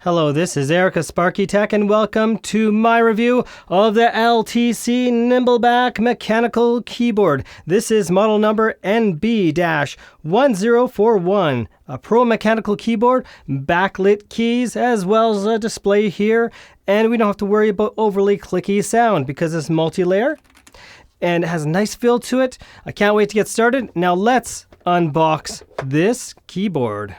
Hello, this is Eric of Sparky Tech, and welcome to my review of the LTC Nimbleback Mechanical Keyboard. This is model number NB-1041, a Pro mechanical keyboard, backlit keys, as well as a display here, and we don't have to worry about overly clicky sound because it's multi-layer and it has a nice feel to it. I can't wait to get started. Now let's unbox this keyboard.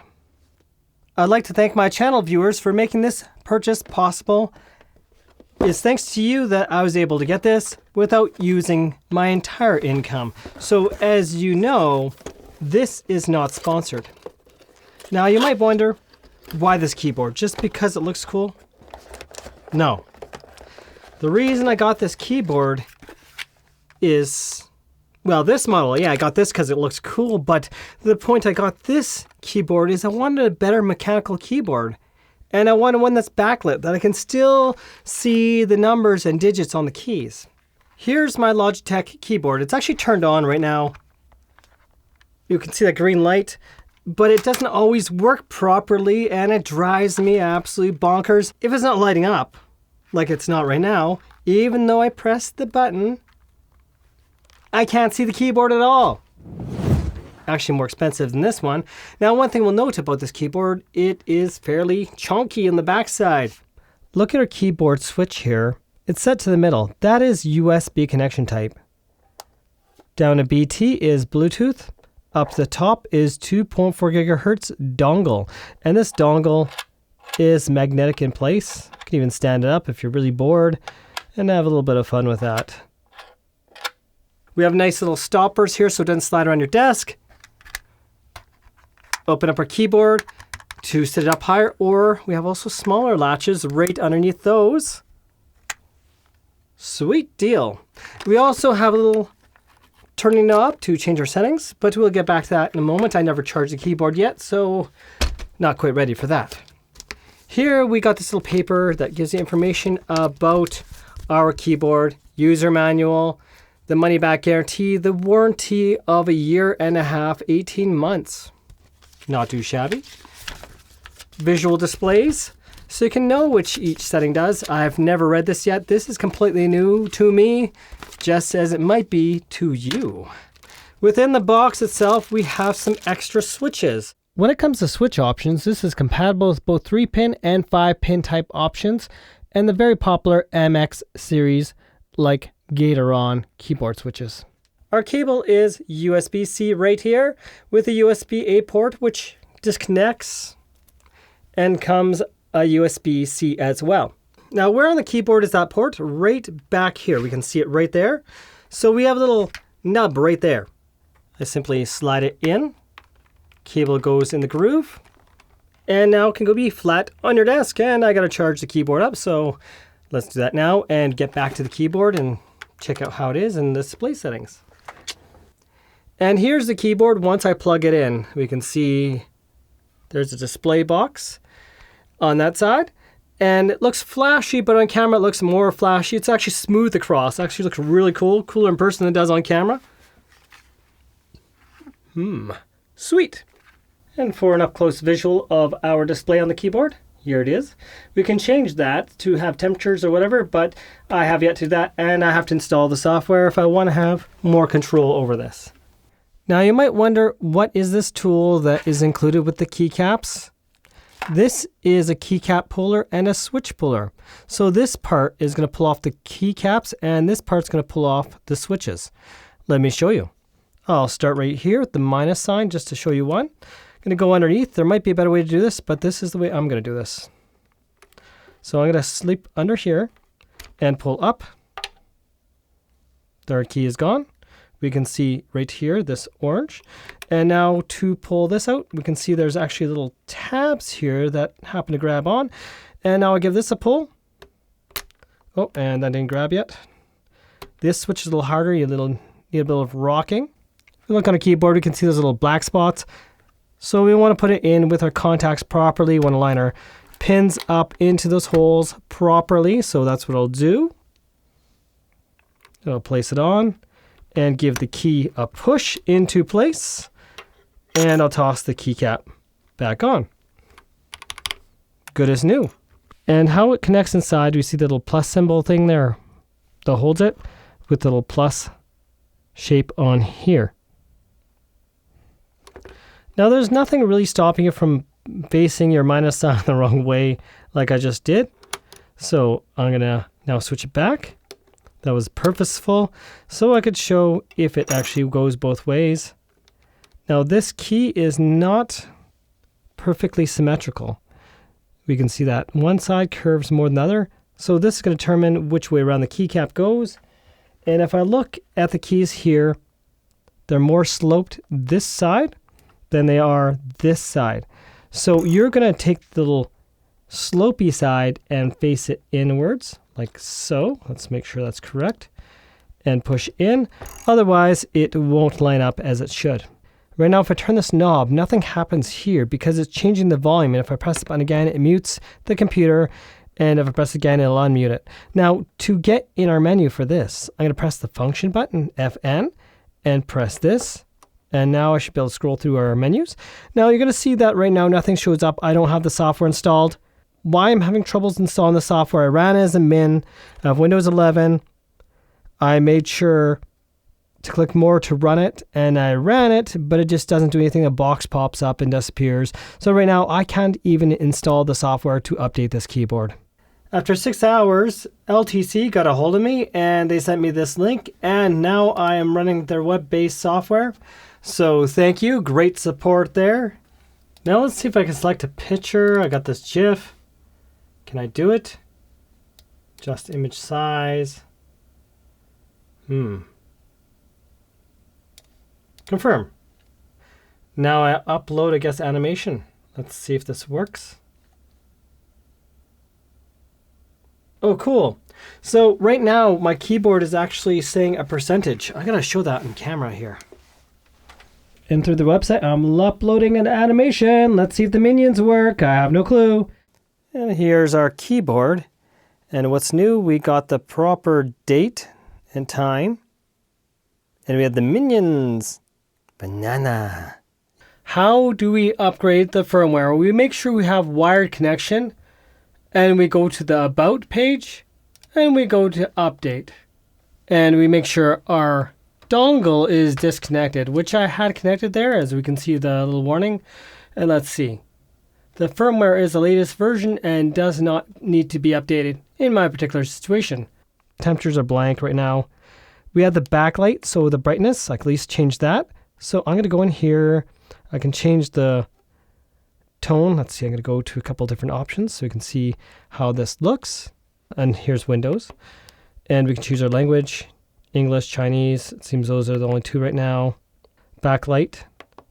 I'd like to thank my channel viewers for making this purchase possible. It's thanks to you that I was able to get this without using my entire income. So as you know, this is not sponsored. Now you might wonder, why this keyboard? Just because it looks cool? No. The reason I got this keyboard is, well, this model, yeah, I got this because it looks cool, but the point I got this keyboard is I wanted a better mechanical keyboard. And I wanted one that's backlit, that I can still see the numbers and digits on the keys. Here's my Logitech keyboard. It's actually turned on right now. You can see that green light, but it doesn't always work properly, and it drives me absolutely bonkers if it's not lighting up, like it's not right now. Even though I pressed the button, I can't see the keyboard at all. Actually more expensive than this one. Now one thing we'll note about this keyboard, it is fairly chunky in the backside. Look at our keyboard switch here. It's set to the middle. That is USB connection type. Down to BT is Bluetooth. Up the top is 2.4 gigahertz dongle. And this dongle is magnetic in place. You can even stand it up if you're really bored and have a little bit of fun with that. We have nice little stoppers here so it doesn't slide around your desk. Open up our keyboard to sit it up higher, or we have also smaller latches right underneath those. Sweet deal. We also have a little turning knob to change our settings, but we'll get back to that in a moment. I never charged the keyboard yet, so not quite ready for that. Here we got this little paper that gives you information about our keyboard, user manual, the money back guarantee, the warranty of 1.5 years, 18 months. Not too shabby. Visual displays, so you can know which each setting does. I've never read this yet. This is completely new to me, just as it might be to you. Within the box itself, we have some extra switches. When it comes to switch options, this is compatible with both 3-pin and 5-pin type options, and the very popular MX series like Gateron keyboard switches. Our cable is USB-C right here with a USB-A port which disconnects and comes a USB-C as well. Now where on the keyboard is that port? Right back here. We can see it right there. So we have a little nub right there. I simply slide it in. Cable goes in the groove. And now it can go be flat on your desk. And I got to charge the keyboard up. So let's do that now and get back to the keyboard and check out how it is in the display settings. And here's the keyboard once I plug it in. We can see there's a display box on that side. And it looks flashy, but on camera it looks more flashy. It's actually smooth across. It actually looks really cool. Cooler in person than it does on camera. Sweet. And for an up-close visual of our display on the keyboard, here it is. We can change that to have temperatures or whatever, but I have yet to do that, and I have to install the software if I want to have more control over this. Now you might wonder, what is this tool that is included with the keycaps? This is a keycap puller and a switch puller. So this part is going to pull off the keycaps, and this part's going to pull off the switches. Let me show you. I'll start right here with the minus sign just to show you one. Going to go underneath. There might be a better way to do this, but this is the way I'm going to do this. So I'm going to sleep under here and pull up. Our key is gone. We can see right here this orange. And now to pull this out, we can see there's actually little tabs here that happen to grab on. And now I give this a pull. Oh, and that didn't grab yet. This switch is a little harder. You need a bit of rocking. If you look on a keyboard, we can see those little black spots. So we want to put it in with our contacts properly. We want to line our pins up into those holes properly. So that's what I'll do. I'll place it on and give the key a push into place. And I'll toss the keycap back on. good as new. And how it connects inside, we see the little plus symbol thing there that holds it with the little plus shape on here. Now there's nothing really stopping you from facing your minus sign the wrong way like I just did. So I'm gonna now switch it back. That was purposeful, so I could show if it actually goes both ways. Now this key is not perfectly symmetrical. We can see that one side curves more than the other. So this is going to determine which way around the keycap goes. And if I look at the keys here, they're more sloped this side than they are this side. So you're going to take the little slopey side and face it inwards, like so. Let's make sure that's correct. And push in. Otherwise, it won't line up as it should. Right now, if I turn this knob, nothing happens here because it's changing the volume. And if I press the button again, it mutes the computer. And if I press it again, it'll unmute it. Now, to get in our menu for this, I'm going to press the function button, Fn, and press this. And now I should be able to scroll through our menus. Now, you're going to see that right now nothing shows up. I don't have the software installed. Why I'm having troubles installing the software, I ran as a min of Windows 11. I made sure to click more to run it, and I ran it, but it just doesn't do anything. A box pops up and disappears. So right now I can't even install the software to update this keyboard. After 6 hours, LTC got a hold of me and they sent me this link, and now I am running their web-based software. So thank you, great support there. Now let's see if I can select a picture. I got this GIF. Can I do it? Just image size. Confirm. Now I upload, I guess, animation. Let's see if this works. Oh, cool. So right now my keyboard is actually saying a percentage. I gotta show that in camera here. And through the website, I'm uploading an animation. Let's see if the minions work. I have no clue. And here's our keyboard. And what's new, we got the proper date and time. And we have the minions. Banana. How do we upgrade the firmware? We make sure we have wired connection, and we go to the About page, and we go to Update. And we make sure our dongle is disconnected, which I had connected there, as we can see the little warning. And let's see. The firmware is the latest version and does not need to be updated in my particular situation. Temperatures are blank right now. We have the backlight, so the brightness, I can at least change that. So I'm going to go in here. I can change the tone. Let's see, I'm going to go to a couple different options so we can see how this looks. And here's Windows. And we can choose our language, English, Chinese. It seems those are the only two right now. Backlight.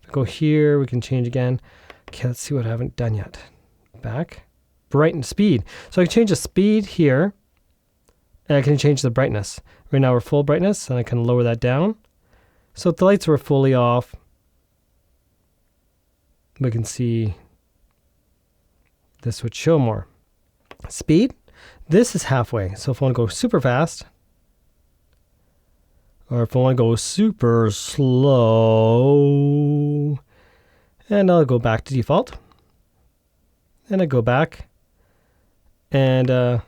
If we go here, we can change again. Okay, let's see what I haven't done yet. Back. Bright and speed. So I can change the speed here. And I can change the brightness. Right now we're full brightness, and I can lower that down. So if the lights were fully off, we can see this would show more. Speed, this is halfway. So if I want to go super fast, or if I want to go super slow, and I'll go back to default. And I go back, and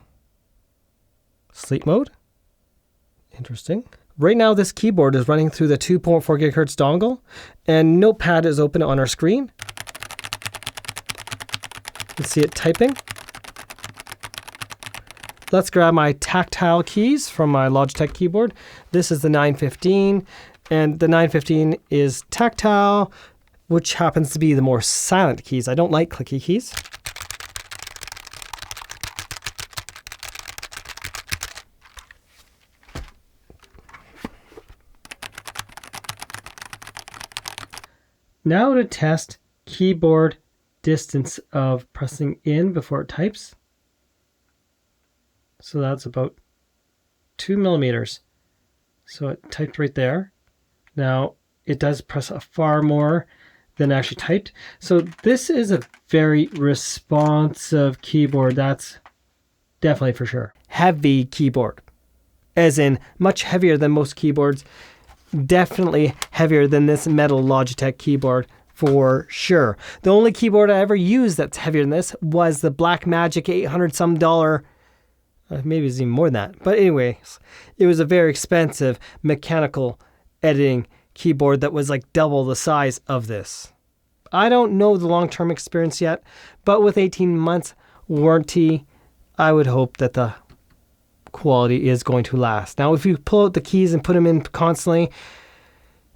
sleep mode. Interesting. Right now, this keyboard is running through the 2.4 GHz dongle, and Notepad is open on our screen. You can see it typing. Let's grab my tactile keys from my Logitech keyboard. This is the 915, and the 915 is tactile, which happens to be the more silent keys. I don't like clicky keys. Now to test keyboard distance of pressing in before it types. So that's about 2 millimeters. So it typed right there. Now it does press far more than actually typed. So this is a very responsive keyboard. That's definitely for sure. Heavy keyboard, as in much heavier than most keyboards. Definitely heavier than this metal Logitech keyboard for sure. The only keyboard I ever used that's heavier than this was the Blackmagic $800 some dollar. Maybe it's even more than that. But anyways, it was a very expensive mechanical editing keyboard that was like double the size of this. I don't know the long-term experience yet, but with 18 months warranty, I would hope that the quality is going to last. Now, if you pull out the keys and put them in constantly,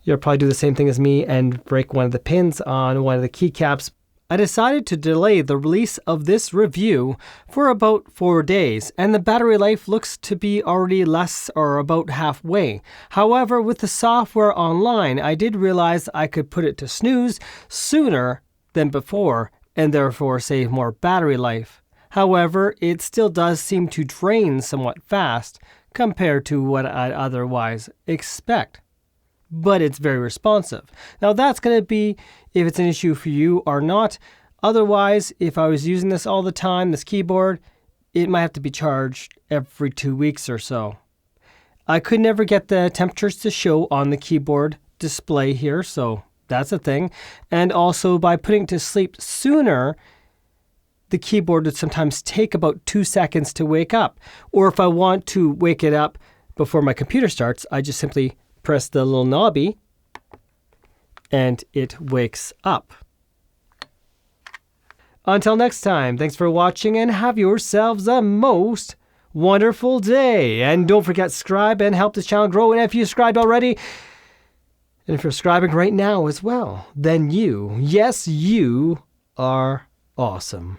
you'll probably do the same thing as me and break one of the pins on one of the keycaps. I decided to delay the release of this review for about 4 days, and the battery life looks to be already less or about halfway. However, with the software online, I did realize I could put it to snooze sooner than before and therefore save more battery life. However, it still does seem to drain somewhat fast compared to what I'd otherwise expect. But it's very responsive. Now that's going to be if it's an issue for you or not. Otherwise, if I was using this all the time, this keyboard, it might have to be charged every 2 weeks or so. I could never get the temperatures to show on the keyboard display here, so that's a thing. And also by putting it to sleep sooner, the keyboard would sometimes take about 2 seconds to wake up. Or if I want to wake it up before my computer starts, I just simply press the little knobby and it wakes up. Until next time, thanks for watching and have yourselves a most wonderful day. And don't forget to subscribe and help this channel grow. And if you subscribed already, and if you're subscribing right now as well, then you, yes, you are awesome.